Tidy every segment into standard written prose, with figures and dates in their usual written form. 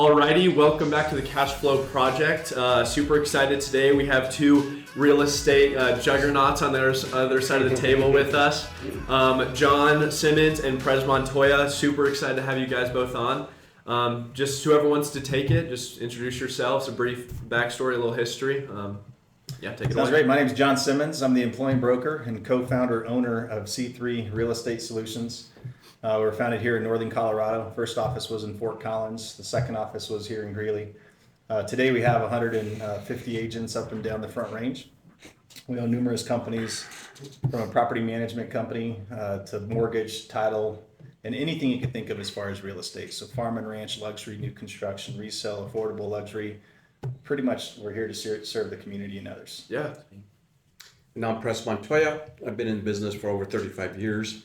Alrighty, welcome back to the Cash Flow Project. Super excited today. We have two real estate juggernauts on the other side of the table with us. John Simmons and Pres Montoya. Super excited to have you guys both on. Just whoever wants to take it, just introduce yourselves, a brief backstory, a little history. Take it Sounds away. great. My name is John Simmons. I'm the employing broker and co-founder owner of C3 Real Estate Solutions. We're founded here in Northern Colorado. First office was in Fort Collins. The second office was here in Greeley. Today we have 150 agents up and down the Front Range. We own numerous companies, from a property management company to mortgage, title, and anything you can think of as far as real estate. So farm and ranch, luxury, new construction, resale, affordable luxury. Pretty much we're here to serve the community and others. Yeah. And I'm Pres Montoya. I've been in business for over 35 years.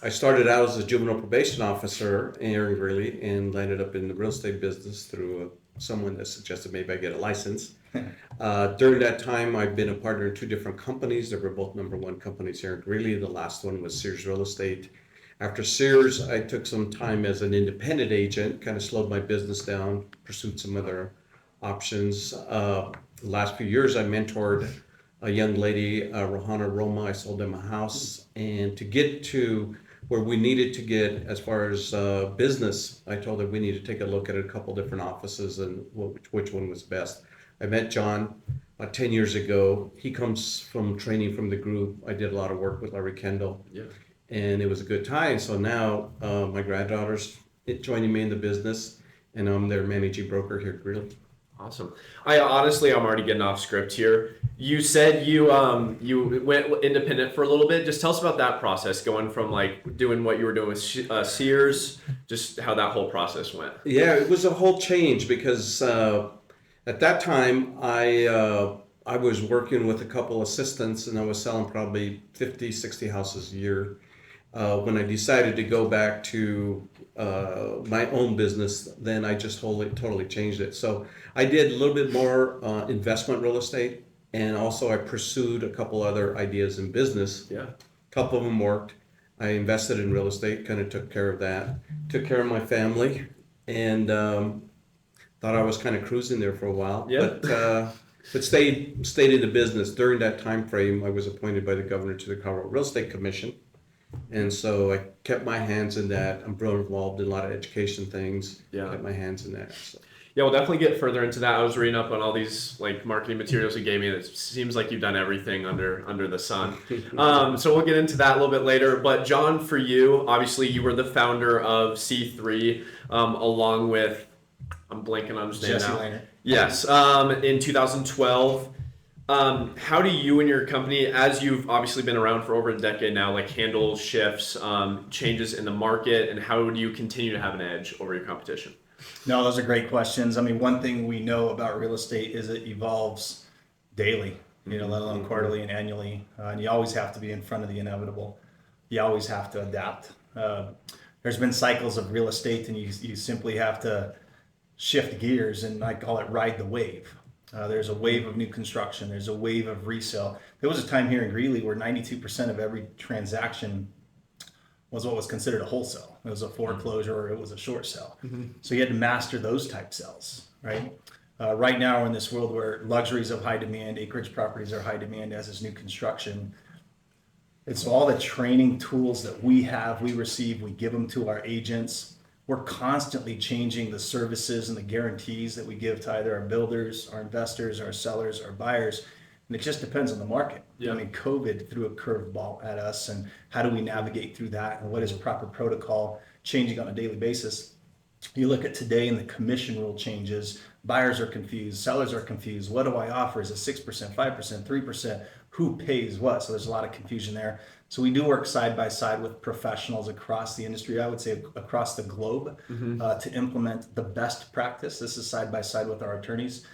I started out as a juvenile probation officer here in Greeley and landed up in the real estate business through someone that suggested maybe I get a license. During that time, I've been a partner in two different companies. They were both number one companies here in Greeley. The last one was Sears Real Estate. After Sears, I took some time as an independent agent, kind of slowed my business down, pursued some other options. The last few years, I mentored a young lady, Rohana Roma. I sold them a house. And to get to where we needed to get as far as business, I told her we need to take a look at a couple different offices and which one was best. I met John about 10 years ago. He comes from training from the group. I did a lot of work with Larry Kendall. Yeah. And it was a good time. So now my granddaughter's joining me in the business, and I'm their managing broker here at Greeley. Awesome. I'm already getting off script here. You said you went independent for a little bit. Just tell us about that process, going from like doing what you were doing with Sears, just how that whole process went. Yeah, it was a whole change because at that time I was working with a couple assistants and I was selling probably 50, 60 houses a year. When I decided to go back to my own business, then I just totally changed it. So I did a little bit more investment real estate, and also I pursued a couple other ideas in business. Yeah. A couple of them worked. I invested in real estate, kind of took care of that, took care of my family, and thought I was kind of cruising there for a while. Yeah. But stayed in the business. During that time frame, I was appointed by the governor to the Colorado Real Estate Commission. And so I kept my hands in that. I'm real involved in a lot of education things. Yeah. Kept my hands in that. So. Yeah, we'll definitely get further into that. I was reading up on all these like marketing materials you gave me, and it seems like you've done everything under the sun. So we'll get into that a little bit later. But John, for you, obviously you were the founder of C3, along with, I'm blanking on his name Jesse now. Lehner. Yes, in 2012. How do you and your company, as you've obviously been around for over a decade now, like handle shifts, changes in the market, and how do you continue to have an edge over your competition? No, those are great questions. I mean, one thing we know about real estate is it evolves daily, let alone quarterly and annually. And you always have to be in front of the inevitable. You always have to adapt. There's been cycles of real estate, and you simply have to shift gears, and I call it ride the wave. There's a wave of new construction. There's a wave of resale. There was a time here in Greeley where 92% of every transaction was what was considered a wholesale. It was a foreclosure or it was a short sale. Mm-hmm. So you had to master those type sales, right? Right now we're in this world where luxuries of high demand, acreage properties are high demand, as is new construction. It's all the training tools that we have, we receive, we give them to our agents. We're constantly changing the services and the guarantees that we give to either our builders, our investors, our sellers, our buyers. And it just depends on the market. Yeah. I mean, COVID threw a curveball at us, and how do we navigate through that, and what is proper protocol changing on a daily basis? You look at today and the commission rule changes. Buyers are confused, sellers are confused. What do I offer? Is it 6%, 5%, 3%? Who pays what? So there's a lot of confusion there. So we do work side by side with professionals across the industry, I would say across the globe, to implement the best practice. This is side by side with our attorneys,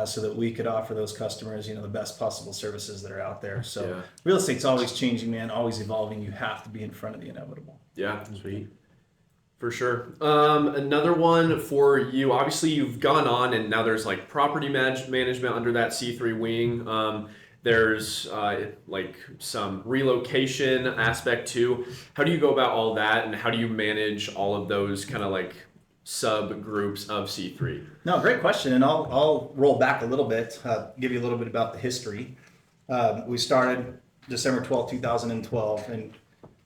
so that we could offer those customers, the best possible services that are out there. So yeah. Real estate's always changing, man, always evolving. You have to be in front of the inevitable. Yeah, sweet. For sure. Another one for you, obviously you've gone on and now there's like property management under that C3 wing. There's like some relocation aspect too. How do you go about all that, and how do you manage all of those kind of like subgroups of C3? No, great question. And I'll roll back a little bit, give you a little bit about the history. We started December 12th, 2012. And,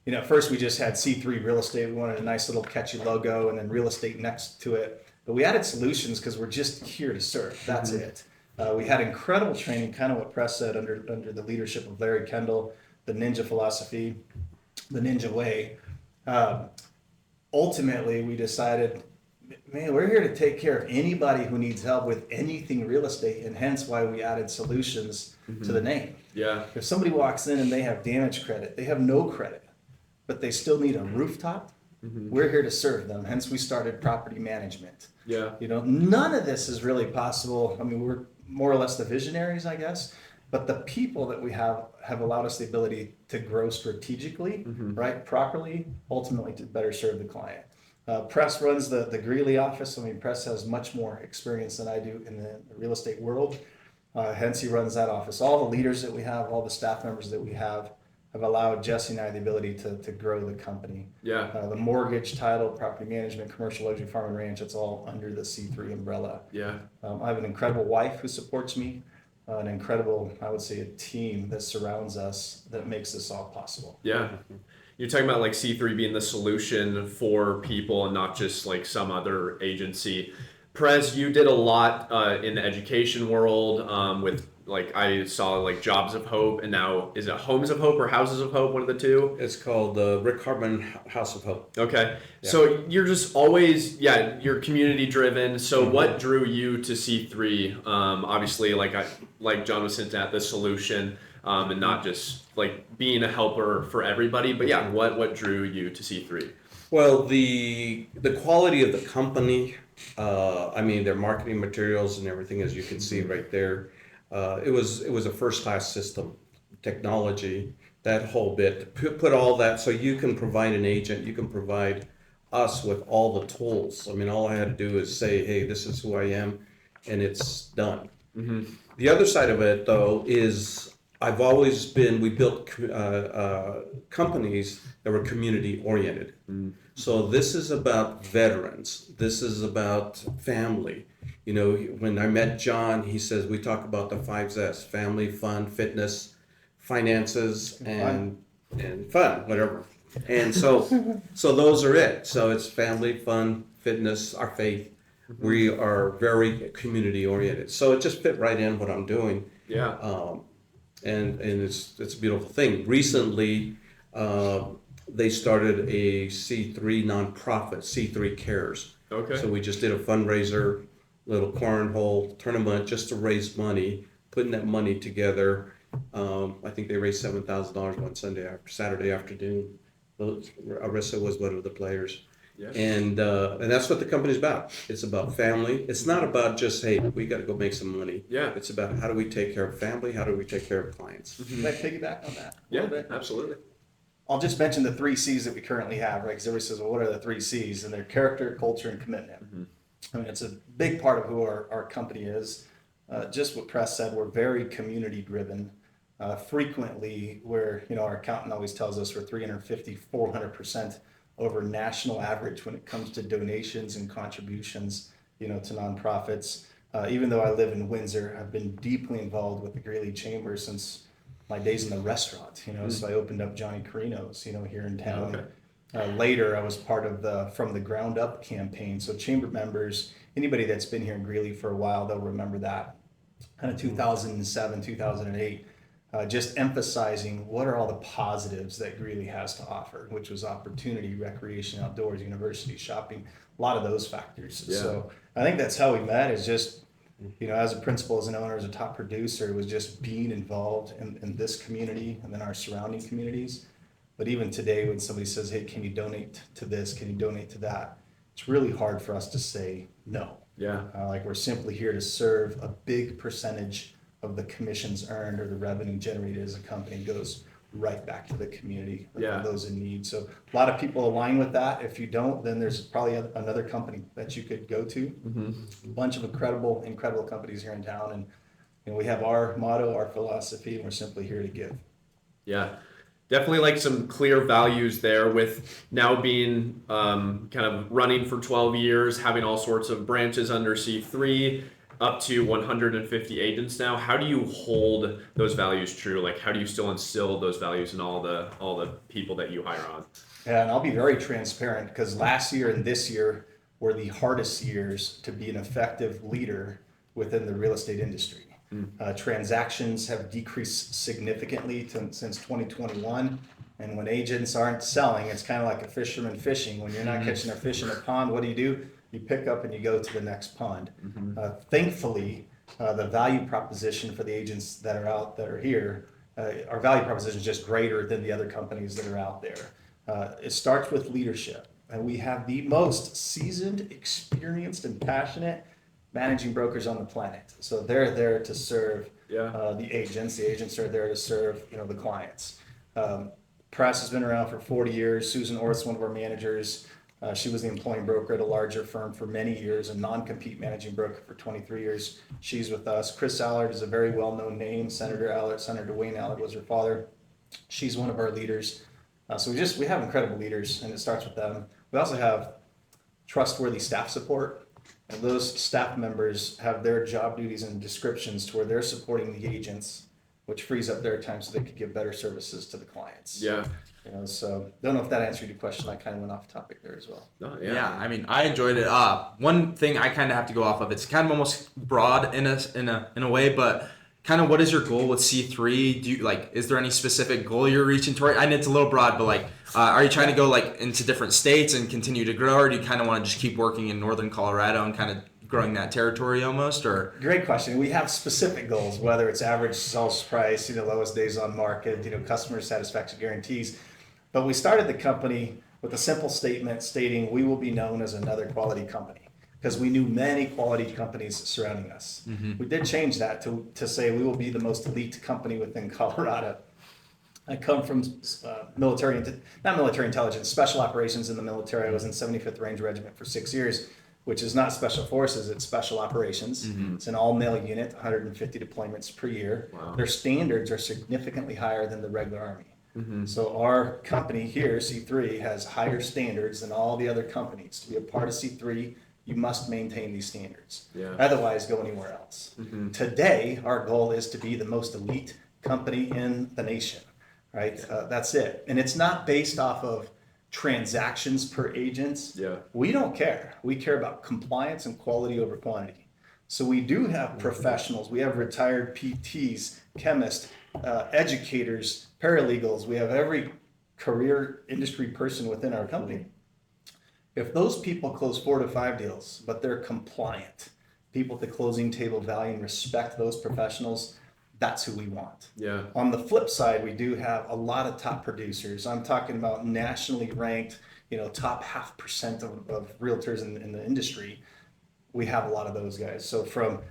at first we just had C3 real estate. We wanted a nice little catchy logo and then real estate next to it. But we added solutions because we're just here to serve. That's it. We had incredible training, kind of what Press said, under the leadership of Larry Kendall, the Ninja philosophy, the Ninja way. Ultimately, we decided, man, we're here to take care of anybody who needs help with anything real estate, and hence why we added solutions to the name. Yeah. If somebody walks in and they have damage credit, they have no credit, but they still need a rooftop, we're here to serve them. Hence, we started property management. Yeah. None of this is really possible. I mean, we're more or less the visionaries, I guess, but the people that we have allowed us the ability to grow strategically, right, properly, ultimately to better serve the client. Press runs the Greeley office. I mean, Press has much more experience than I do in the real estate world. Hence, he runs that office. All the leaders that we have, all the staff members that we have allowed Jesse and I the ability to grow the company. Yeah. The mortgage, title, property management, commercial luxury, farm and ranch, it's all under the C3 umbrella. Yeah. I have an incredible wife who supports me, an incredible, I would say, a team that surrounds us that makes this all possible. Yeah. You're talking about like C3 being the solution for people and not just like some other agency. Prez, you did a lot in the education world with, like, I saw like Jobs of Hope, and now is it Homes of Hope or Houses of Hope, one of the two? It's called the Rick Hartman House of Hope. Okay. Yeah. So you're just always, you're community driven. So what drew you to C3? Obviously, like John was hinting at, the solution, and not just like being a helper for everybody. But yeah, what drew you to C3? Well, the quality of the company, I mean, their marketing materials and everything, as you can see right there, it was a first class system, technology, that whole bit. Put all that so you can provide an agent, you can provide us with all the tools. I mean, all I had to do is say, hey, this is who I am, and it's done. The other side of it, though, is we built companies that were community oriented. So this is about veterans. This is about family. When I met John, he says, we talk about the 5S: family, fun, fitness, finances, and fun, whatever. And so those are it. So it's family, fun, fitness, our faith. We are very community oriented. So it just fit right in what I'm doing. Yeah. And it's a beautiful thing. Recently, they started a C3 nonprofit, C3 Cares. Okay. So we just did a fundraiser, little cornhole tournament, just to raise money, putting that money together. I think they raised $7,000 one Saturday afternoon. Arissa was one of the players. Yeah. And that's what the company's about. It's about family. It's not about just, hey, we got to go make some money. Yeah. It's about how do we take care of family? How do we take care of clients? Can I piggyback on that a Yeah, little bit? absolutely. I'll just mention the 3 C's that we currently have, right? Because everybody says, well, what are the 3 C's? And they're character, culture, and commitment. I mean, it's a big part of who our company is. Just what Press said, we're very community driven. Frequently, our accountant always tells us we're 350, 400% over national average when it comes to donations and contributions, to nonprofits. Even though I live in Windsor, I've been deeply involved with the Greeley Chamber since my days in the restaurant, so I opened up Johnny Carino's, here in town. Okay. Later, I was part of the From the Ground Up campaign. So chamber members, anybody that's been here in Greeley for a while, they'll remember that. Kind of 2007, 2008, just emphasizing what are all the positives that Greeley has to offer, which was opportunity, recreation, outdoors, university, shopping, a lot of those factors. Yeah. So I think that's how we met, is just, as a principal, as an owner, as a top producer, was just being involved in this community and then our surrounding communities. But even today, when somebody says, hey, can you donate to this? Can you donate to that? It's really hard for us to say no. Yeah. We're simply here to serve. A big percentage of the commissions earned or the revenue generated as a company goes right back to the community, Yeah. those in need. So a lot of people align with that. If you don't, then there's probably another company that you could go to. A bunch of incredible companies here in town. And we have our motto, our philosophy, and we're simply here to give. Yeah. Definitely like some clear values there with now being kind of running for 12 years, having all sorts of branches under C3, up to 150 agents now. How do you hold those values true? Like how do you still instill those values in all the people that you hire on? Yeah, and I'll be very transparent because last year and this year were the hardest years to be an effective leader within the real estate industry. Transactions have decreased significantly since 2021. And when agents aren't selling, it's kind of like a fisherman fishing. When you're not catching a fish in a pond, what do? You pick up and you go to the next pond. Thankfully, the value proposition for the agents that are here, our value proposition is just greater than the other companies that are out there. It starts with leadership. And we have the most seasoned, experienced, and passionate managing brokers on the planet. So they're there to serve the agents. The agents are there to serve the clients. Press has been around for 40 years. Susan Orth's one of our managers. She was the employing broker at a larger firm for many years, a non-compete managing broker for 23 years. She's with us. Chris Allard is a very well-known name. Senator Allard, Senator Wayne Allard was her father. She's one of our leaders. So we have incredible leaders, and it starts with them. We also have trustworthy staff support. And those staff members have their job duties and descriptions to where they're supporting the agents, which frees up their time so they could give better services to the clients. Yeah. So don't know if that answered your question. I kind of went off topic there as well. Oh, Yeah, I mean, I enjoyed it. One thing I kind of have to go off of, it's kind of almost broad in a way, but kind of what is your goal with C3? Do you is there any specific goal you're reaching toward? I know it's a little broad, but are you trying to go into different states and continue to grow, or do you kind of want to just keep working in northern Colorado and kind of growing that territory almost? Or great question. We have specific goals, whether it's average sales price, lowest days on market, customer satisfaction guarantees. But we started the company with a simple statement stating we will be known as another quality company, because we knew many quality companies surrounding us. We did change that to say we will be the most elite company within Colorado. I come from not military intelligence, special operations in the military. I was in 75th Ranger Regiment for 6 years, which is not special forces, it's special operations. It's an all-male unit, 150 deployments per year. Wow. Their standards are significantly higher than the regular Army. So our company here, C3, has higher standards than all the other companies. To be a part of C3, you must maintain these standards. Yeah. Otherwise, go anywhere else. Today, our goal is to be the most elite company in the nation, right? That's it. And it's not based off of transactions per agents. Yeah. We don't care. We care about compliance and quality over quantity. So we do have professionals. We have retired PTs, chemists, educators, paralegals. We have every career industry person within our company. If those people close 4 to 5 deals, but they're compliant, people at the closing table value and respect those professionals, that's who we want. Yeah. On the flip side, we do have a lot of top producers. I'm talking about nationally ranked, top 0.5% of realtors in the industry. We have a lot of those guys. So from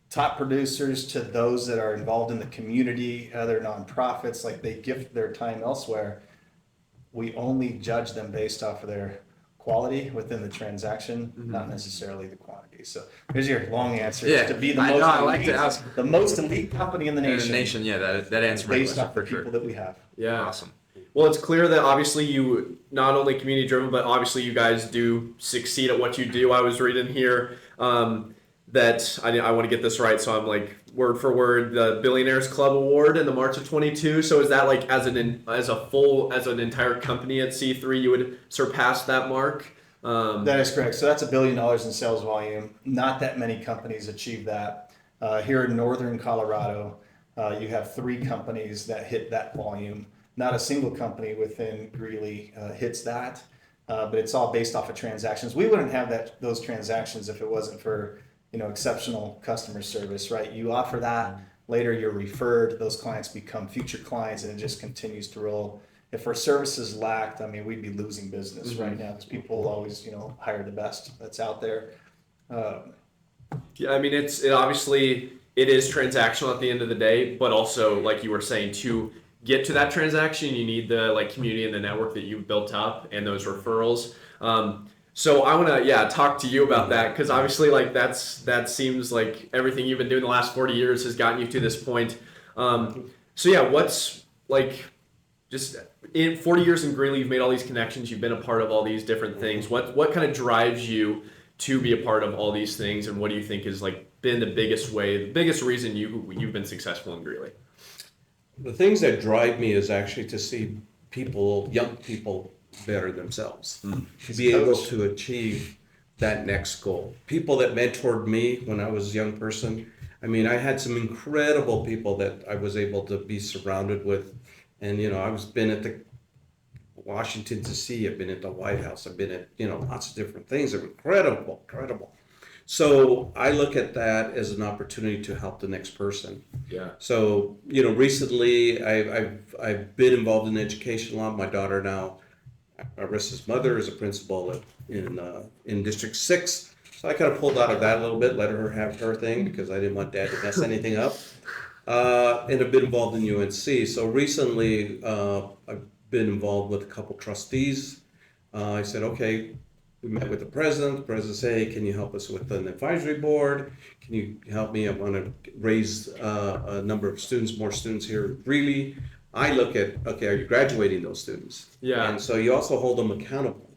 top producers to those that are involved in the community, other nonprofits, they gift their time elsewhere, we only judge them based off of their quality within the transaction, not necessarily the quantity. So here's your long answer. Yeah, To be the I most know, I elite, like to ask. the most elite company in the in nation. the nation, yeah, that answers my Based question off the for sure. people that we have. Yeah. Awesome. Well, it's clear that obviously you not only community driven, but obviously you guys do succeed at what you do. I was reading here that I want to get this right, so I'm word for word, the Billionaires Club Award in the March of 22. So is that as an entire company at C3, you would surpass that mark? That is correct. So that's $1 billion in sales volume. Not that many companies achieve that. Here in northern Colorado, you have 3 companies that hit that volume. Not a single company within Greeley hits that, but it's all based off of transactions. We wouldn't have those transactions if it wasn't for exceptional customer service, right? You offer that, later you're referred, those clients become future clients, and it just continues to roll. If our services lacked, we'd be losing business right now because people always, hire the best that's out there. Yeah, it obviously it is transactional at the end of the day, but also like you were saying, to get to that transaction, you need the community and the network that you've built up and those referrals. So I want to talk to you about that, because obviously that seems like everything you've been doing the last 40 years has gotten you to this point. So what's just in 40 years in Greeley, you've made all these connections. You've been a part of all these different things. What kind of drives you to be a part of all these things, and what do you think is like been the biggest reason you've been successful in Greeley? The things that drive me is actually to see young people better themselves, be able to achieve that next goal. People that mentored me when I was a young person. I mean, I had some incredible people that I was able to be surrounded with. And, I've been at the Washington D.C., I've been at the White House, I've been at, lots of different things. They're incredible. So I look at that as an opportunity to help the next person. Yeah. So, recently I've been involved in education a lot. My daughter now, Arissa's mother, is a principal in District 6. So I kind of pulled out of that a little bit, let her have her thing because I didn't want Dad to mess anything up. And I've been involved in UNC. So recently I've been involved with a couple trustees. I said, okay, we met with the president. The president said, hey, can you help us with an advisory board? Can you help me? I want to raise a number of students, more students here at Greeley. I look at, okay, are you graduating those students? Yeah. And so you also hold them accountable.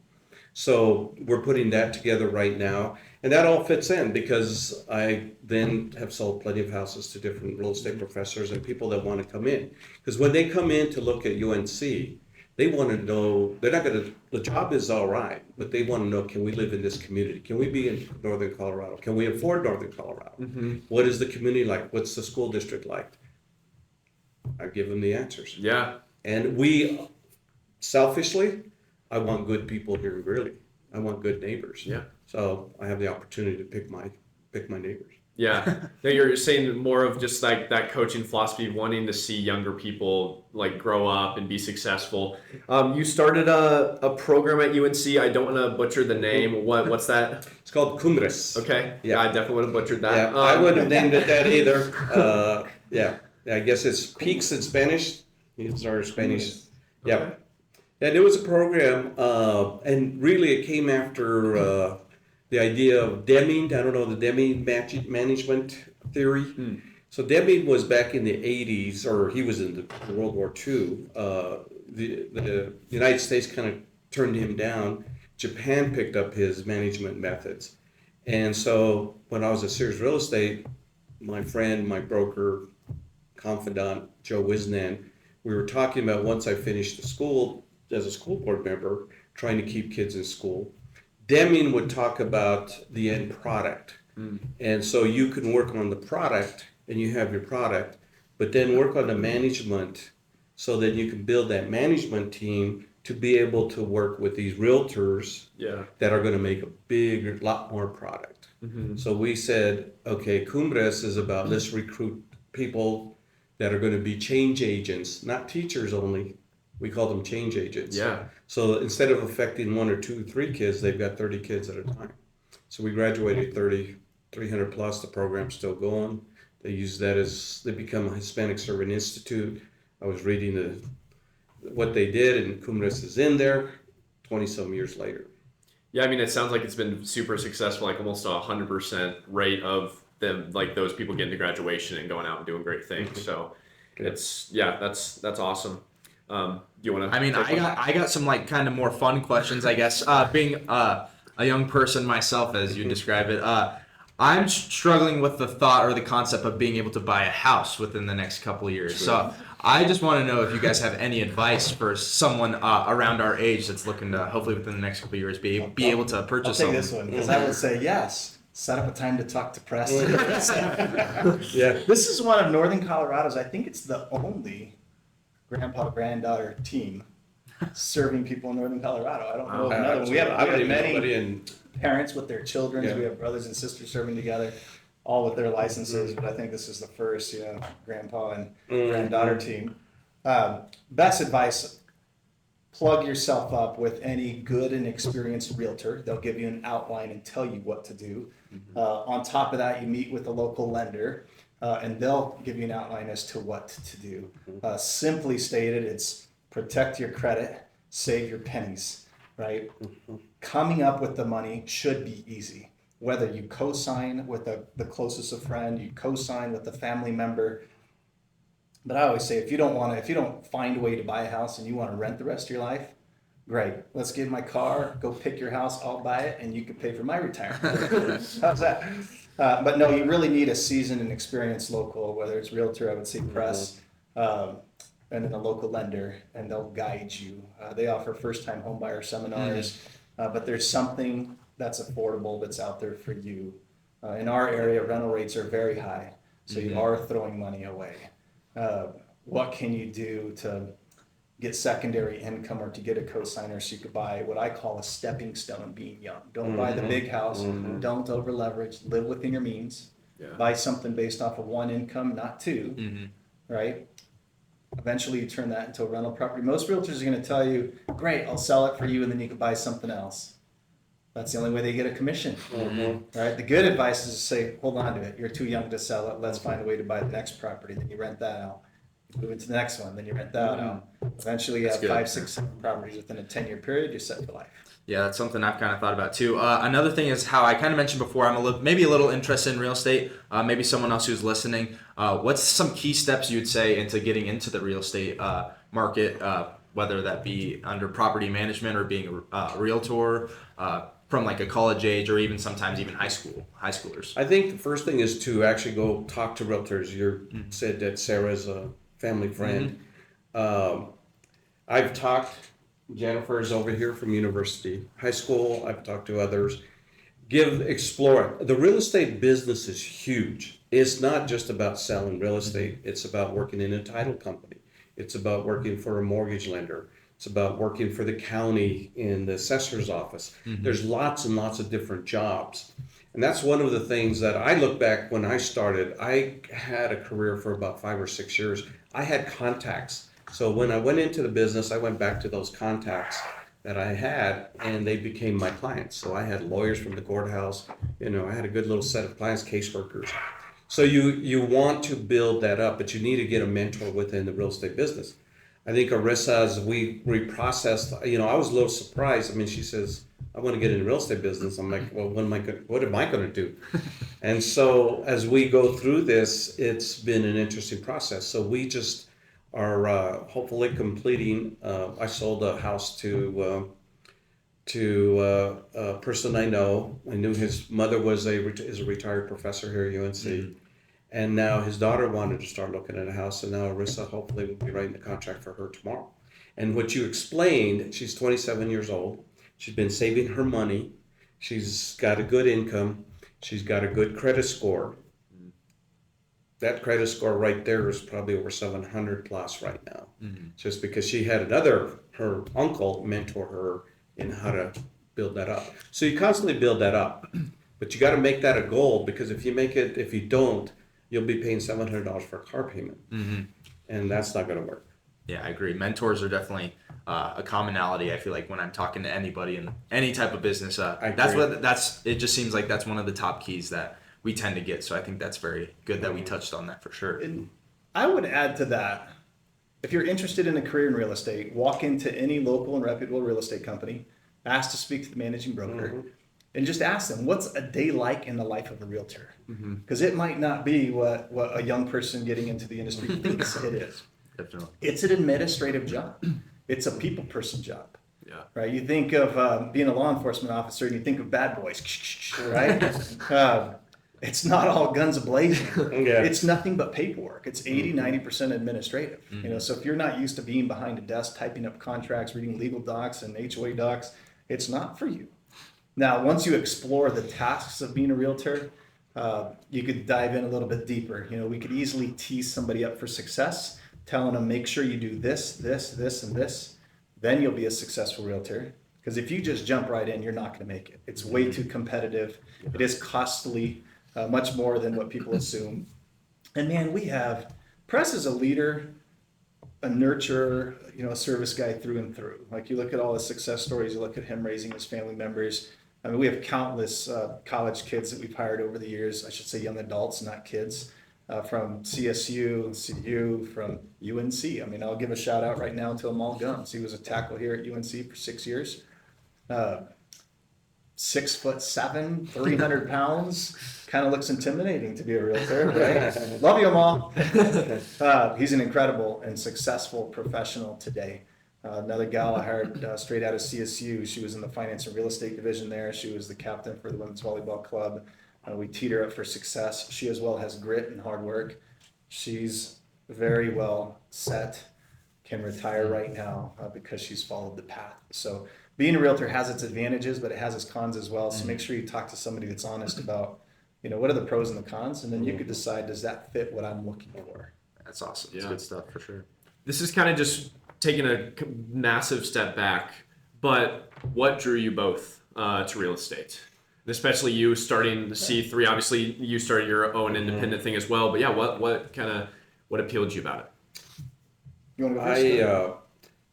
So we're putting that together right now. And that all fits in because I then have sold plenty of houses to different real estate professors and people that want to come in. Because when they come in to look at UNC, they want to know, the job is all right, but they want to know, can we live in this community? Can we be in Northern Colorado? Can we afford Northern Colorado? Mm-hmm. What is the community like? What's the school district like? I give them the answers. Yeah. And selfishly, I want good people here in Greeley. I want good neighbors. Yeah. So I have the opportunity to pick my neighbors. Yeah. Now you're saying more of just like that coaching philosophy, wanting to see younger people like grow up and be successful. You started a program at UNC. I don't want to butcher the name. What's that? It's called Cumbres. Okay. Yeah. I definitely would have butchered that. Yeah, I wouldn't have named it that either. Yeah. I guess it's peaks in Spanish. It's our Spanish. Yeah. Okay. And it was a program, and really it came after the idea of Deming. I don't know the Deming management theory. So Deming was back in the 80s, or he was in the World War II. The United States kind of turned him down. Japan picked up his management methods. And so when I was at Sears Real Estate, my friend, my broker, confidant, Joe Wisnan, we were talking about once I finished the school, as a school board member, trying to keep kids in school. Deming would talk about the end product. And so you can work on the product and you have your product, but then work on the management so that you can build that management team to be able to work with these realtors that are going to make a lot more product. So we said, okay, Cumbres is about let's recruit people that are going to be change agents, not teachers only. We call them change agents. Yeah. So instead of affecting 1 or 2, 3 kids, they've got 30 kids at a time. So we graduated 300 plus. The program's still going. They use that they become a Hispanic Servant Institute. I was reading what they did, and Cumbres is in there 20 some years later. Yeah, I mean, it sounds like it's been super successful, like almost 100% rate of them, like those people getting to graduation and going out and doing great things. So that's awesome. Do you want to? I mean, I got some like kind of more fun questions, I guess. Being a young person myself, as you describe it, I'm struggling with the thought or the concept of being able to buy a house within the next couple of years. Sure. So I just want to know if you guys have any advice for someone around our age that's looking to hopefully within the next couple of years be able to purchase. I'll take this one because I would say yes. Set up a time to talk to Preston. Yeah. This is one of Northern Colorado's. I think it's the only grandpa-granddaughter team serving people in Northern Colorado. I don't know of another one. We have many parents with their children. Yeah. We have brothers and sisters serving together, all with their licenses. But I think this is the first, grandpa and granddaughter team. Best advice: plug yourself up with any good and experienced realtor. They'll give you an outline and tell you what to do. On top of that, you meet with a local lender, and they'll give you an outline as to what to do. Simply stated, it's protect your credit, save your pennies, right? Coming up with the money should be easy. Whether you co-sign with the closest of friend, you co-sign with a family member, But I always say, if you don't find a way to buy a house and you want to rent the rest of your life, great. Let's get in my car, go pick your house, I'll buy it, and you can pay for my retirement. How's that? But no, you really need a seasoned and experienced local, whether it's realtor, I would say press, and then a local lender, and they'll guide you. They offer first-time homebuyer seminars, but there's something that's affordable that's out there for you. In our area, rental rates are very high, so you are throwing money away. What can you do to get secondary income or to get a cosigner so you could buy what I call a stepping stone being young? Don't buy the big house, don't over leverage, live within your means, buy something based off of one income, not two, right? Eventually you turn that into a rental property. Most realtors are going to tell you, great, I'll sell it for you and then you can buy something else. That's the only way they get a commission, right? The good advice is to say, hold on to it. You're too young to sell it. Let's find a way to buy the next property. Then you rent that out. Move into the next one. Then you rent that out. Eventually you have 5, 6, 7 properties within a 10-year period. You're set for life. Yeah, that's something I've kind of thought about too. Another thing is how I kind of mentioned before, I'm maybe a little interested in real estate. Maybe someone else who's listening. What's some key steps you'd say into getting into the real estate market, whether that be under property management or being a realtor, from like a college age or even sometimes even high schoolers? I think the first thing is to actually go talk to realtors. You said that Sarah's a family friend. I've talked, Jennifer's over here from university, high school, I've talked to others. Explore it. The real estate business is huge. It's not just about selling real estate. It's about working in a title company. It's about working for a mortgage lender. It's about working for the county in the assessor's office. There's lots and lots of different jobs. And that's one of the things that I look back when I started. I had a career for about 5 or 6 years. I had contacts. So when I went into the business, I went back to those contacts that I had, and they became my clients. So I had lawyers from the courthouse. I had a good little set of clients, caseworkers. So you want to build that up, but you need to get a mentor within the real estate business. I think Arissa, as we reprocessed, I was a little surprised. I mean, she says, I want to get in the real estate business. I'm like, well, what am I going to do? And so as we go through this, it's been an interesting process. So we just are hopefully completing. I sold a house to a person I know. I knew his mother is a retired professor here at UNC. And now his daughter wanted to start looking at a house, and now Arissa hopefully will be writing the contract for her tomorrow. And what you explained, she's 27 years old. She's been saving her money. She's got a good income. She's got a good credit score. That credit score right there is probably over 700 plus right now, just because she had her uncle mentor her in how to build that up. So you constantly build that up, but you got to make that a goal, because if you don't, you'll be paying $700 for a car payment, and that's not going to work. Yeah, I agree. Mentors are definitely a commonality. I feel like when I'm talking to anybody in any type of business, it just seems like that's one of the top keys that we tend to get. So I think that's very good that we touched on that for sure. And I would add to that, if you're interested in a career in real estate, walk into any local and reputable real estate company, ask to speak to the managing broker, and just ask them, what's a day like in the life of a realtor? Because it might not be what a young person getting into the industry thinks it is. Definitely. It's an administrative job. It's a people person job. Yeah. Right? You think of being a law enforcement officer and you think of bad boys, right? It's not all guns a-blazing. Yeah. It's nothing but paperwork. It's 80-90% administrative. So if you're not used to being behind a desk, typing up contracts, reading legal docs and HOA docs, it's not for you. Now, once you explore the tasks of being a realtor, you could dive in a little bit deeper. We could easily tease somebody up for success, telling them, make sure you do this, this, this, and this. Then you'll be a successful realtor. Because if you just jump right in, you're not going to make it. It's way too competitive. It is costly, much more than what people assume. And man, Press is a leader, a nurturer, a service guy through and through. Like, you look at all the success stories, you look at him raising his family members. I mean, we have countless college kids that we've hired over the years. I should say young adults, not kids, from CSU, CU, from UNC. I mean, I'll give a shout out right now to Amal Gums. He was a tackle here at UNC for 6 years. 6'7", 300 pounds. Kind of looks intimidating to be a realtor, right? Love you, Mom. He's an incredible and successful professional today. Another gal I hired straight out of CSU. She was in the finance and real estate division there. She was the captain for the women's volleyball club. We teed her up for success. She as well has grit and hard work. She's very well set, can retire right now because she's followed the path. So being a realtor has its advantages, but it has its cons as well. So make sure you talk to somebody that's honest about, what are the pros and the cons, and then you could decide, does that fit what I'm looking for? That's awesome. Yeah. That's good stuff for sure. This is kind of just taking a massive step back, but what drew you both to real estate? And especially you starting the C3, obviously you started your own independent thing as well, but yeah, what appealed to you about it? You want to go first?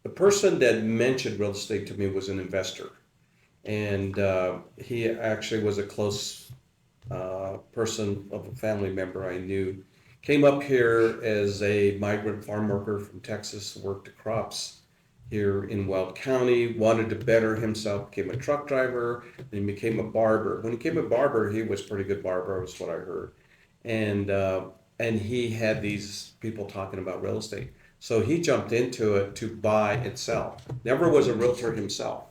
The person that mentioned real estate to me was an investor, and he actually was a close person of a family member I knew. Came up here as a migrant farm worker from Texas, worked the crops here in Weld County, wanted to better himself, became a truck driver, then became a barber. When he became a barber, he was a pretty good barber, was what I heard. And he had these people talking about real estate. So he jumped into it to buy and sell. Never was a realtor himself,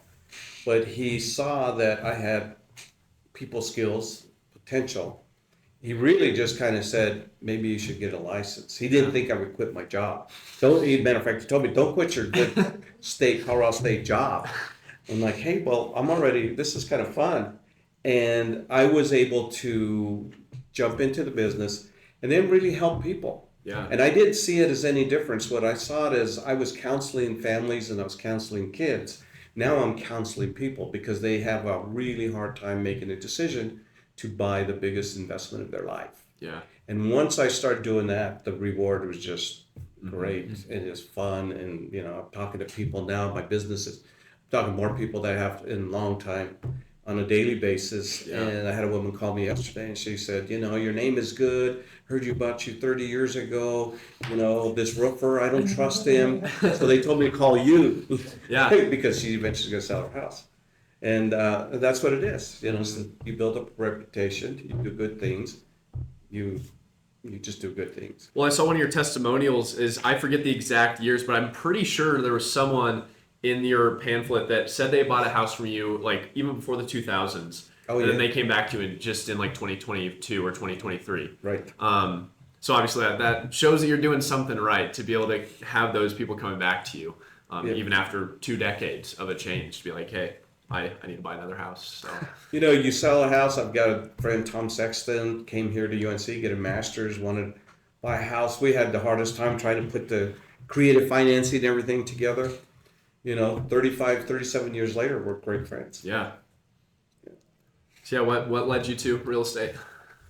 but he saw that I had people skills, potential. He really just kind of said, maybe you should get a license. He didn't think I would quit my job. Matter of fact, he told me, don't quit your good Colorado State job. I'm like, hey, well, this is kind of fun. And I was able to jump into the business and then really help people. Yeah. And I didn't see it as any difference. What I saw it as, I was counseling families and I was counseling kids. Now I'm counseling people because they have a really hard time making a decision to buy the biggest investment of their life. Yeah. And once I started doing that, the reward was just great. And it's fun. And, I'm talking to people now. My business is talking to more people that I have in a long time on a daily basis. Yeah. And I had a woman call me yesterday and she said, your name is good. Heard about you 30 years ago. This roofer, I don't trust him. So they told me to call you. Yeah. Because she eventually going to sell her house. And that's what it is. So you build up a reputation, you do good things, you just do good things. Well, I saw one of your testimonials I forget the exact years, but I'm pretty sure there was someone in your pamphlet that said they bought a house from you, like even before the 2000s. Oh, and then yeah. they came back to you in like 2022 or 2023. Right. So obviously that shows that you're doing something right to be able to have those people coming back to you, even after 2 decades of a change, to be like, hey, I need to buy another house. So you sell a house. I've got a friend, Tom Sexton, came here to UNC, get a master's, wanted to buy a house. We had the hardest time trying to put the creative financing and everything together. 37 years later, we're great friends. yeah. So yeah, what led you to real estate?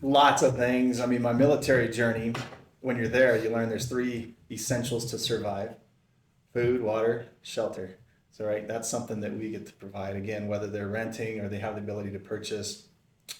Lots of things. I mean, my military journey, when you're there, you learn there's 3 essentials to survive: food, water, shelter. So, right, that's something that we get to provide. Again, whether they're renting or they have the ability to purchase,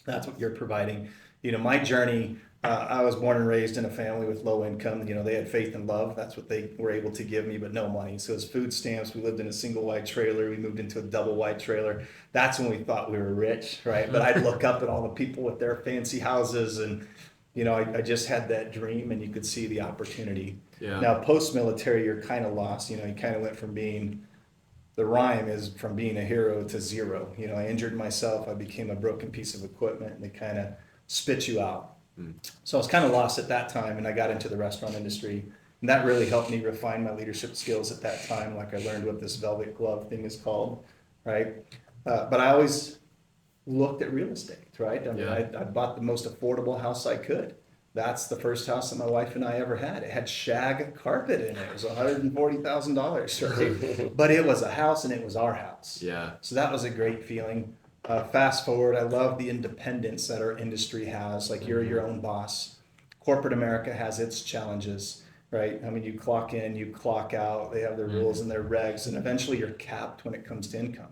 that's what you're providing. My journey, I was born and raised in a family with low income. They had faith and love. That's what they were able to give me, but no money. So it's food stamps. We lived in a single wide trailer. We moved into a double wide trailer. That's when we thought we were rich, right? But I'd look up at all the people with their fancy houses and, I just had that dream and you could see the opportunity. Yeah. Now, post-military, you're kind of lost. You kind of went from being... The rhyme is from being a hero to zero. I injured myself. I became a broken piece of equipment, and they kind of spit you out. So I was kind of lost at that time, and I got into the restaurant industry. And that really helped me refine my leadership skills at that time. Like I learned what this velvet glove thing is called, right? But I always looked at real estate, right? I mean, I bought the most affordable house I could. That's the first house that my wife and I ever had. It had shag carpet in it. It was $140,000, right? But it was a house and it was our house. Yeah. So that was a great feeling. Fast forward, I love the independence that our industry has. Like you're your own boss. Corporate America has its challenges, right? I mean, you clock in, you clock out. They have their rules and their regs, and eventually you're capped when it comes to income.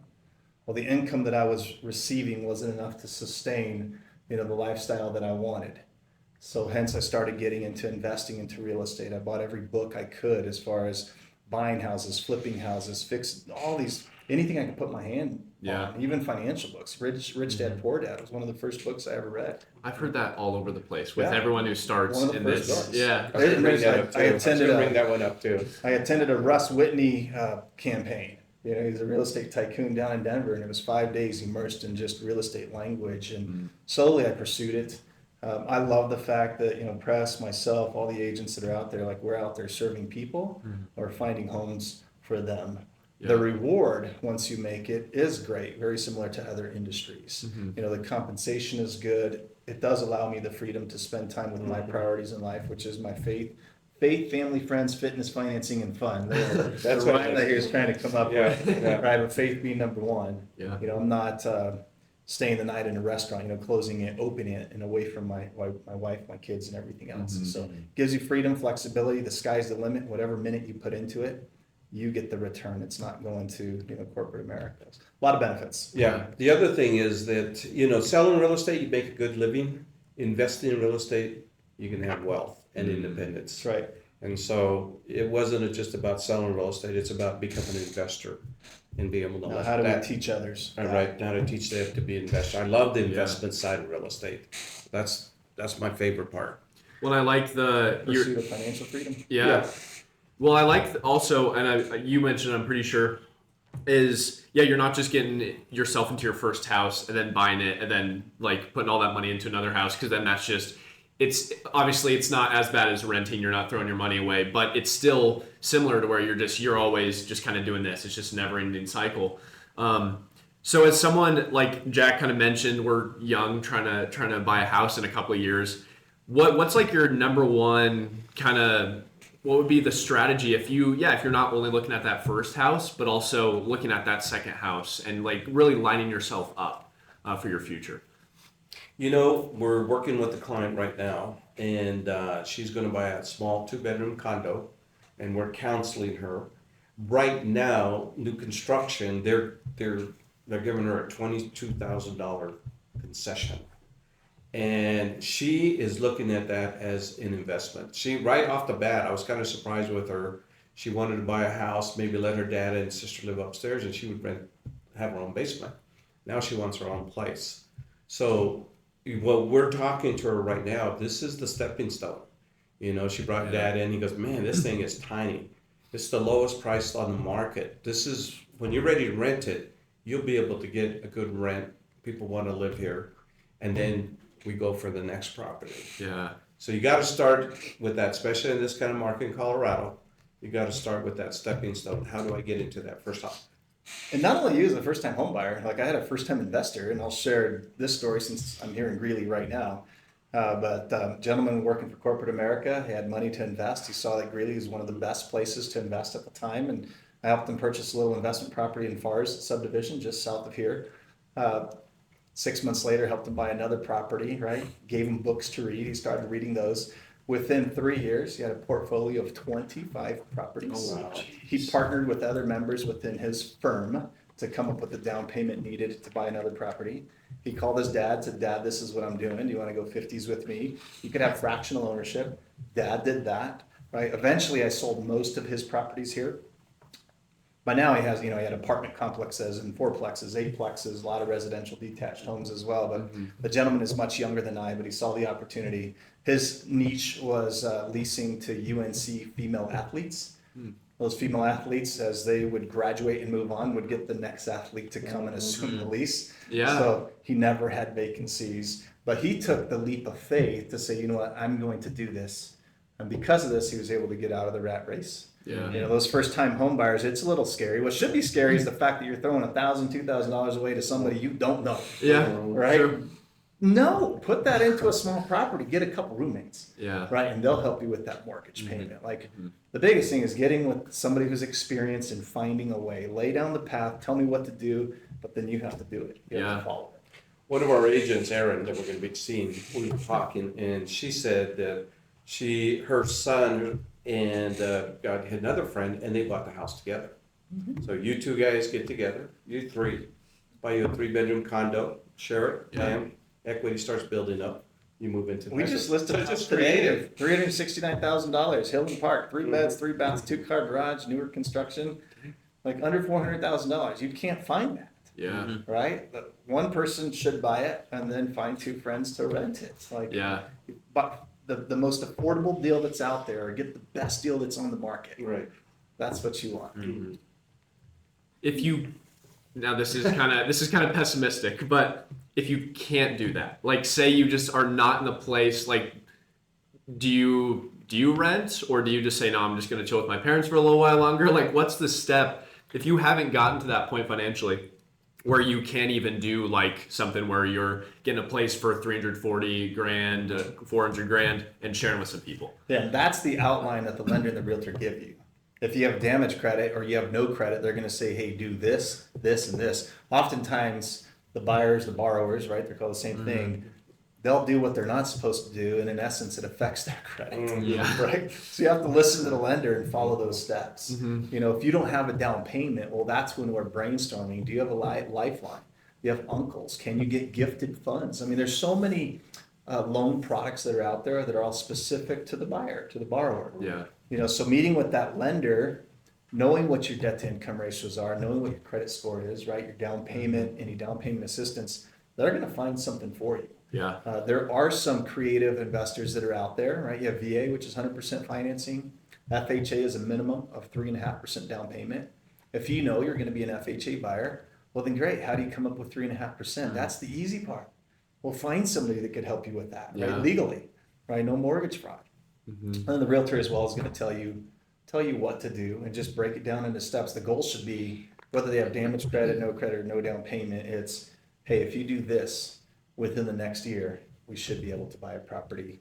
Well, the income that I was receiving wasn't enough to sustain, the lifestyle that I wanted. So hence I started getting into investing into real estate. I bought every book I could as far as buying houses, flipping houses, fixing all these anything I could put my hand Yeah. on, even financial books. Rich Dad Poor Dad was one of the first books I ever read. I've heard that all over the place with Yeah. everyone who starts One of the in first this. books. Yeah. I was gonna bring that I up too. attended I was gonna bring that one up too. I attended a Russ Whitney campaign. You know, he's a real estate tycoon down in Denver, and it was 5 days immersed in just real estate language. And slowly I pursued it. I love the fact that, you know, Press, myself, all the agents that are out there, like we're out there serving people or finding homes for them. Yeah. The reward, once you make it, is great, very similar to other industries. You know, the compensation is good. It does allow me the freedom to spend time with my priorities in life, which is my faith, family, friends, fitness, financing, and fun. That's That's what what rhyme that he was trying to come up Yeah, with, yeah. right? But faith being number one. Yeah. You know, I'm not staying the night in a restaurant, you know, closing it, opening it, and away from my wife, my kids, and everything else. So it gives you freedom, flexibility. The sky's the limit. Whatever minute you put into it, you get the return. It's not going to, you know, corporate America. A lot of benefits. Yeah. The other thing is that, you know, selling real estate, you make a good living. Investing in real estate, you can have wealth and independence. That's right. And so it wasn't just about selling real estate, it's about becoming an investor and being able to Now, let how do that. we teach others? All right, now to teach them to be an investor. I love the investment side of real estate. That's my favorite part. Well, I like the Pursuit of financial freedom. Yeah. Well, I like also, and you mentioned, I'm pretty sure, is you're not just getting yourself into your first house and then buying it and then like putting all that money into another house, because then that's just, it's obviously it's not as bad as renting. You're not throwing your money away, but it's still similar to where you're always just kind of doing this. It's just a never-ending cycle. So as someone like Jack kind of mentioned, we're young, trying to buy a house in a couple of years. What's like your number one kind of, what would be the strategy if you're not only looking at that first house, but also looking at that second house and like really lining yourself up for your future? You know, we're working with a client right now, and she's going to buy a small 2-bedroom condo, and we're counseling her. Right now, new construction, they're giving her a $22,000 concession. And she is looking at that as an investment. She, right off the bat, I was kind of surprised with her. She wanted to buy a house, maybe let her dad and sister live upstairs, and she would have her own basement. Now she wants her own place. So what we're talking to her right now, this is the stepping stone. You know, she brought dad in. He goes, man, this thing is tiny. It's the lowest price on the market. This is, when you're ready to rent it, you'll be able to get a good rent. People want to live here. And then we go for the next property. Yeah. So you got to start with that, especially in this kind of market in Colorado. You got to start with that stepping stone. How do I get into that first house? And not only you as a first-time home buyer, like I had a first-time investor, and I'll share this story since I'm here in Greeley right now. But gentleman working for corporate America, he had money to invest. He saw that Greeley was one of the best places to invest at the time, and I helped him purchase a little investment property in Fars subdivision just south of here. 6 months later, helped him buy another property, right? Gave him books to read. He started reading those. Within 3 years, he had a portfolio of 25 properties. Oh, wow. He partnered with other members within his firm to come up with the down payment needed to buy another property. He called his dad, said, Dad, this is what I'm doing. Do you want to go 50s with me? You could have fractional ownership. Dad did that, right? Eventually, I sold most of his properties here. By now he has, he had apartment complexes and fourplexes, eightplexes, a lot of residential detached homes as well. But the gentleman is much younger than I, but he saw the opportunity. His niche was leasing to UNC female athletes. Those female athletes, as they would graduate and move on, would get the next athlete to come and assume the lease. Yeah. So he never had vacancies. But he took the leap of faith to say, you know what, I'm going to do this. And because of this, he was able to get out of the rat race. Yeah. Those first-time home buyers, it's a little scary. What should be scary is the fact that you're throwing $1,000, $2,000 away to somebody you don't know. Yeah. Right? Sure. No, put that into a small property. Get a couple roommates. Yeah. Right, and they'll help you with that mortgage payment. Like the biggest thing is getting with somebody who's experienced and finding a way. Lay down the path. Tell me what to do, but then you have to do it. You have to follow it. One of our agents, Erin, that we're going to be seeing, we were talking, and she said that her son and had another friend, and they bought the house together. So you two guys get together, you three, buy you a 3-bedroom condo, share it, bam, equity starts building up. You move into. We just listed a house today, $369,000, Hilton Park, 3 beds, 3 baths, 2-car garage, newer construction. Like under $400,000, you can't find that. Yeah. Right? But one person should buy it and then find two friends to rent it. Like, Yeah. but the most affordable deal that's out there, or get the best deal that's on the market. Right. That's what you want. Mm-hmm. If you now this is kind of pessimistic, but if you can't do that, like say you just are not in the place, like do you rent, or do you just say no, I'm just going to chill with my parents for a little while longer? Like what's the step if you haven't gotten to that point financially where you can't even do like something where you're getting a place for 340 grand, 400 grand and sharing with some people? Yeah, that's the outline that the lender and the realtor give you. If you have damage credit or you have no credit, they're going to say, hey, do this, this, and this. Oftentimes, the buyers, the borrowers, right, they're called the same thing, they'll do what they're not supposed to do, and in essence, it affects their credit, Yeah. right? So you have to listen to the lender and follow those steps. You know, if you don't have a down payment, well, that's when we're brainstorming. Do you have a lifeline? Do you have uncles? Can you get gifted funds? I mean, there's so many loan products that are out there that are all specific to the buyer, to the borrower. Yeah. You know, so meeting with that lender, knowing what your debt to income ratios are, knowing what your credit score is, right? Your down payment, any down payment assistance, they're going to find something for you. Yeah. There are some creative investors that are out there, right? You have VA, which is 100% financing. FHA is a minimum of 3.5% down payment. If you know you're going to be an FHA buyer, well, then great. How do you come up with 3.5%? That's the easy part. Well, find somebody that could help you with that, right? Yeah. Legally, right? No mortgage fraud. And the realtor as well is going to tell you what to do and just break it down into steps. The goal should be whether they have damage credit, or no down payment. It's, hey, if you do this within the next year, we should be able to buy a property,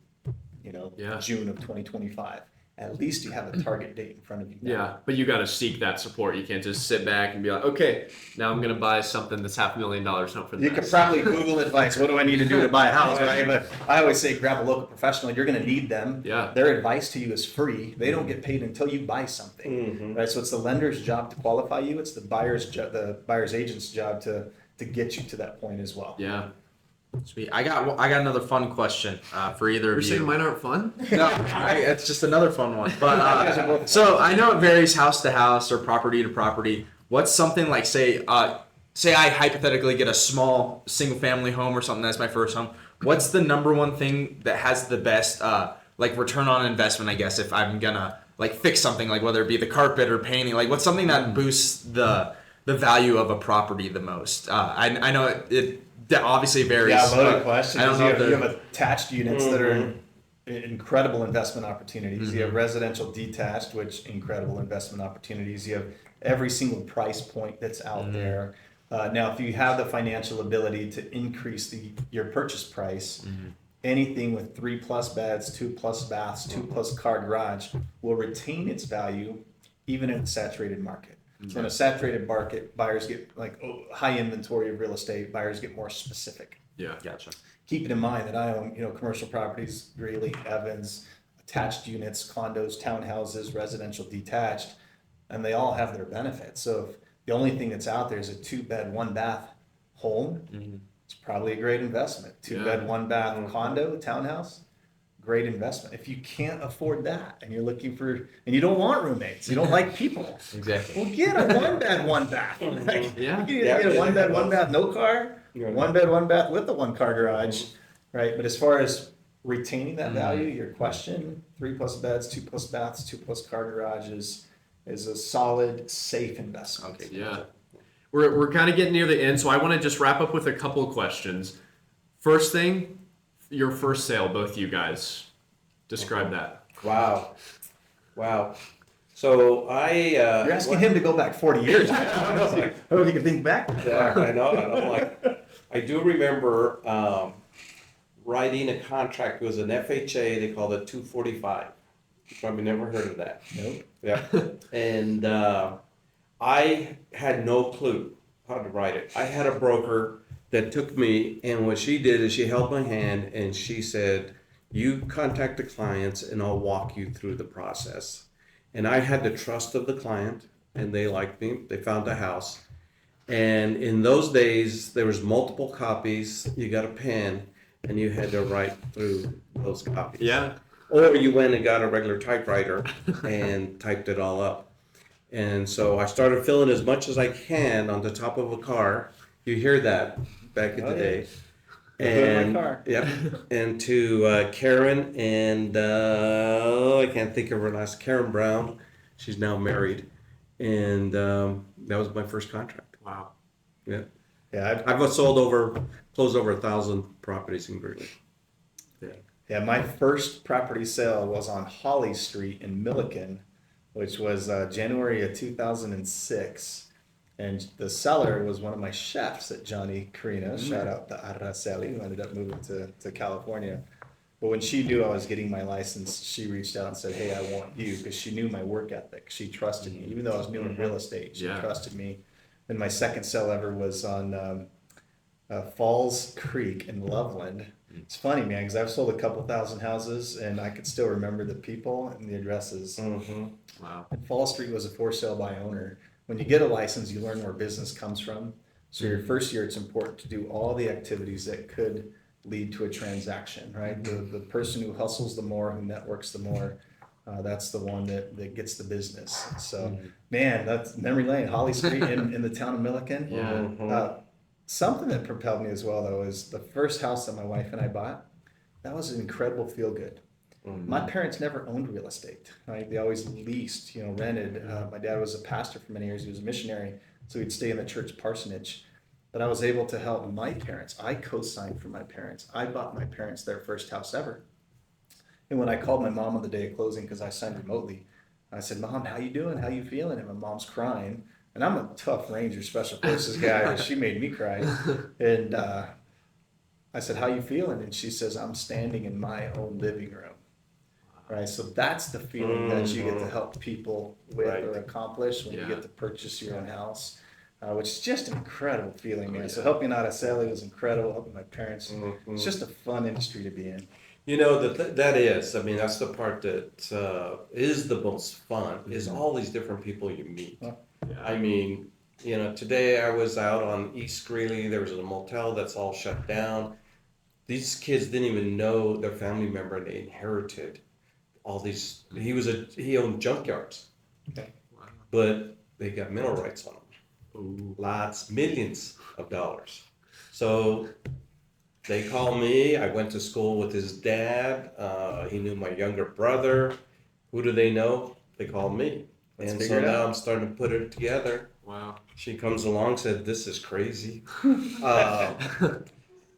you know, Yeah. June of 2025. At least you have a target date in front of you now. Yeah, but you got to seek that support. You can't just sit back and be like, okay, now I'm going to buy something that's $500,000 not for the You next. could probably Google advice. What do I need to do to buy a house, right? But I always say grab a local professional. You're going to need them. Yeah. Their advice to you is free. They don't get paid until you buy something, right? So it's the lender's job to qualify you. It's the buyer's agent's job to get you to that point as well. Yeah. Sweet. I got another fun question for either You're of you. saying mine aren't fun? No, it's just another fun one. But so I know it varies house to house or property to property. What's something like say I hypothetically get a small single family home or something that's my first home. What's the number one thing that has the best like return on investment? I guess if I'm gonna like fix something, like whether it be the carpet or painting, like what's something that boosts the value of a property the most? I know it that obviously varies. Yeah, loaded but question. I don't know if You they're- have attached units that are incredible investment opportunities. You have residential detached, which incredible investment opportunities. You have every single price point that's out there. Now, if you have the financial ability to increase your purchase price, anything with 3+ beds, 2+ baths, 2+ car garage will retain its value even in a saturated market. So in a saturated market, buyers get like high inventory of real estate. Buyers get more specific. Yeah. Gotcha. Keeping in mind that I own, commercial properties, Greeley, Evans, attached units, condos, townhouses, residential detached, and they all have their benefits. So if the only thing that's out there is a 2-bed, 1-bath home, it's probably a great investment. 2-bed, 1-bath condo, townhouse, great investment. If you can't afford that and you're looking for, and you don't want roommates, you don't like people, Exactly. well, get a 1-bed, 1-bath. Like, Yeah. you can get a 1-bed, 1-bath, no car, 1-bed, 1-bath with a 1-car garage, right? But as far as retaining that value, your question, 3+ beds, 2+ baths, 2+ car garages is a solid, safe investment. Okay. Yeah. We're kind of getting near the end, so I want to just wrap up with a couple of questions. First thing, your first sale, both you guys. Describe that. Wow. So You're asking him to go back 40 years. I don't know if you can think back. Yeah, I know. Like, I do remember writing a contract. It was an FHA. They called it 245. You probably never heard of that. Nope. Yeah. And I had no clue how to write it. I had a broker that took me, and what she did is she held my hand and she said, "You contact the clients and I'll walk you through the process." And I had the trust of the client, and they liked me. They found a house. And in those days, there was multiple copies. You got a pen, and you had to write through those copies. Yeah. Or you went and got a regular typewriter and typed it all up. And so I started filling as much as I can on the top of a car. You hear that back in the day. The hood of my And car. yep, and to Karen and I can't think of her last, Karen Brown. She's now married, and that was my first contract. Wow. Yeah, Yeah, I've closed over 1,000 properties in Greeley. yeah. My first property sale was on Holly Street in Milliken, which was January of 2006. And the seller was one of my chefs at Johnny Carino. Shout out to Araceli, who ended up moving to California. But when she knew I was getting my license, she reached out and said, "Hey, I want you," because she knew my work ethic. She trusted me, even though I was new in real estate. She trusted me. And my second sale ever was on Falls Creek in Loveland. It's funny, man, because I've sold a couple thousand houses, and I could still remember the people and the addresses. Wow. And Fall Street was a for sale by owner. When you get a license, you learn where business comes from. So your first year, it's important to do all the activities that could lead to a transaction, right? The person who hustles the more, who networks the more, that's the one that gets the business. So, man, that's memory lane, Holly Street in the town of Milliken. Yeah. Something that propelled me as well, though, is the first house that my wife and I bought. That was an incredible feel good. My parents never owned real estate, right? They always leased, rented. My dad was a pastor for many years. He was a missionary, so he'd stay in the church parsonage. But I was able to help my parents. I co-signed for my parents. I bought my parents their first house ever. And when I called my mom on the day of closing, because I signed remotely, I said, "Mom, how you doing? How you feeling?" And my mom's crying. And I'm a tough Ranger Special Forces guy, but she made me cry. And I said, "How you feeling?" And she says, "I'm standing in my own living room." Right, so that's the feeling that you get to help people with or accomplish when you get to purchase your own house, which is just an incredible feeling, man. So helping out Araceli was incredible. Helping my parents, it's just a fun industry to be in. That is. I mean, that's the part that is the most fun. Is all these different people you meet. I mean, today I was out on East Greeley. There was a motel that's all shut down. These kids didn't even know their family member they inherited. All these, he owned junkyards, but they got mineral rights on them. Millions of dollars. So they call me. I went to school with his dad. He knew my younger brother. Who do they know? They called me. And so now I'm starting to put it together. Wow. She comes along, said, "This is crazy."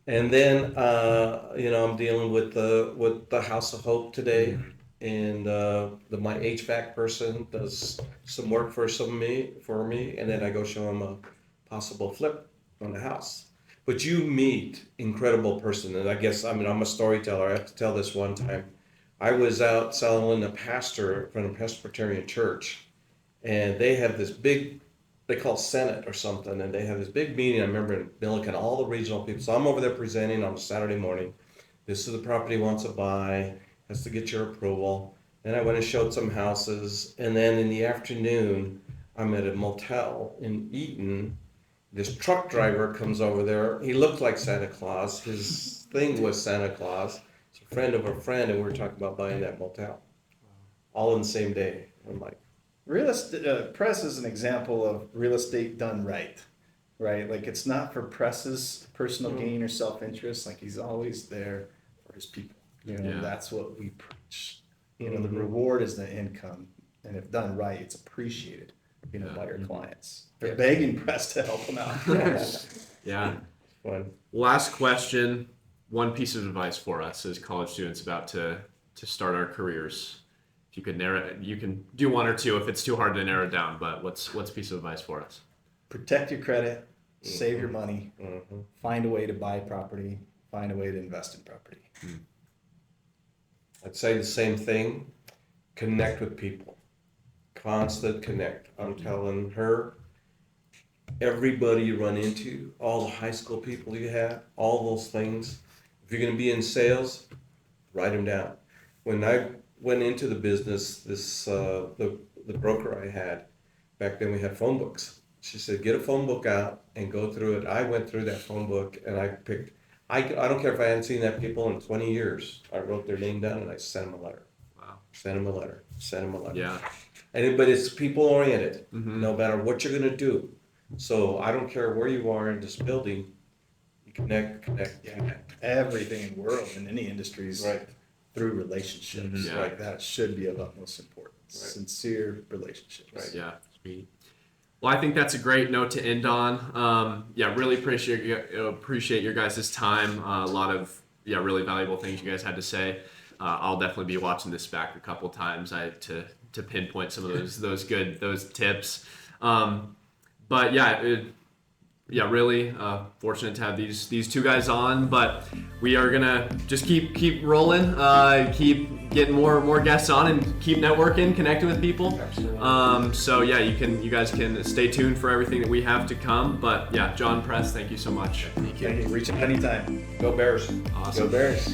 And then, I'm dealing with the House of Hope today. And my HVAC person does some work for me, and then I go show him a possible flip on the house. But you meet incredible person, and I guess I'm a storyteller. I have to tell this one time. I was out selling a pastor from a Presbyterian church, and they have this big, they call Senate or something, and they have this big meeting. I remember in Milliken, all the regional people. So I'm over there presenting on a Saturday morning. This is the property he wants to buy. Has to get your approval. And I went and showed some houses. And then in the afternoon, I'm at a motel in Eaton. This truck driver comes over there. He looked like Santa Claus. His thing was Santa Claus. It's a friend of a friend, and we were talking about buying that motel. All in the same day. I'm like, real estate, press is an example of real estate done right? Like, it's not for press's personal gain or self-interest. Like, he's always there for his people. That's what we preach. The reward is the income, and if done right, it's appreciated, by your clients. They're begging press to help them out. Yeah. fun. Last question. One piece of advice for us as college students about to start our careers. If you could you can do one or two if it's too hard to narrow it down, but what's a piece of advice for us? Protect your credit, save your money, find a way to buy property, find a way to invest in property. I'd say the same thing. Connect with people. Constant connect. I'm telling her, everybody you run into, all the high school people you have, all those things. If you're going to be in sales, write them down. When I went into the business, the broker I had, back then we had phone books. She said, get a phone book out and go through it. I went through that phone book and I picked, I don't care if I hadn't seen that people in 20 years. I wrote their name down and I sent them a letter. Wow. Send them a letter. Send them a letter. Yeah. But it's people oriented, Mhm. no matter what you're gonna do. So I don't care where you are in this building, you connect. Everything in the world in any industries Right. through relationships Yeah. like that should be of utmost importance. Right. Sincere relationships. Right. Yeah. Sweet. Well, I think that's a great note to end on. Yeah, really appreciate your guys' time. A lot of really valuable things you guys had to say. I'll definitely be watching this back a couple times to pinpoint some of those tips. But really fortunate to have these two guys on. But we are gonna just keep rolling, keep getting more guests on, and keep networking, connecting with people. Absolutely. So yeah, you guys can stay tuned for everything that we have to come. But yeah, John, Press, thank you so much. Thank you. Reach out anytime. Go Bears. Awesome. Go Bears.